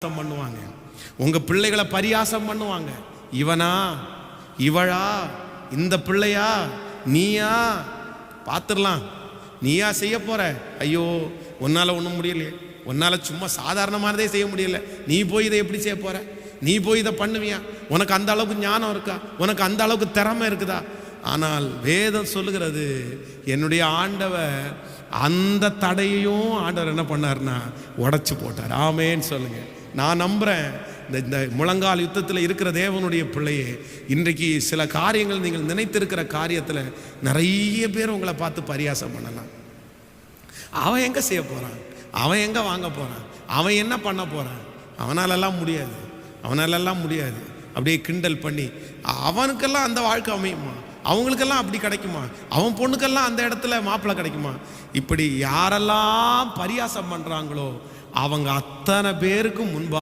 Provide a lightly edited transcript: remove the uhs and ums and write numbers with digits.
பண்ணுவாங்க. உங்க பிள்ளைகளை பரியாசம் பண்ணுவாங்க. இவனா இவளா இந்த பிள்ளையா நீயா பார்த்துடலாம், நீயா செய்ய போற, ஐயோ உன்னால ஒன்றும் முடியலையே, உன்னால சும்மா சாதாரணமானதே செய்ய முடியல, நீ போய் இதை எப்படி செய்ய போற, நீ போய் இதை பண்ணுவியா, உனக்கு அந்த அளவுக்கு ஞானம் இருக்கா, உனக்கு அந்த அளவுக்கு திறமை இருக்குதா? ஆனால் வேதம் சொல்லுகிறது, என்னுடைய ஆண்டவர் அந்த தடையையும் ஆண்டவர் என்ன பண்ணார்னா உடைச்சு போட்டார். ஆமேன்னு சொல்லுங்க. நான் நம்புறேன், இந்த முழங்கால் யுத்தத்தில் இருக்கிற தேவனுடைய பிள்ளையே, இன்றைக்கு சில காரியங்கள் நீங்கள் நினைத்திருக்கிற காரியத்தில் நிறைய பேர் உங்களை பார்த்து பரியாசம் பண்ணலாம். அவன் எங்க செய்ய போறான், அவன் எங்க வாங்க போறான், அவன் என்ன பண்ண போறான், அவனாலெல்லாம் முடியாது, அவனாலெல்லாம் முடியாது அப்படியே கிண்டல் பண்ணி, அவனுக்கெல்லாம் அந்த வாழ்க்கை அமையுமா, அவங்களுக்கெல்லாம் அப்படி கிடைக்குமா, அவன் பொண்ணுக்கெல்லாம் அந்த இடத்துல மாப்பிள்ளை கிடைக்குமா, இப்படி யாரெல்லாம் பரியாசம் பண்றாங்களோ அவங்க அத்தனை பேருக்கும் முன்பா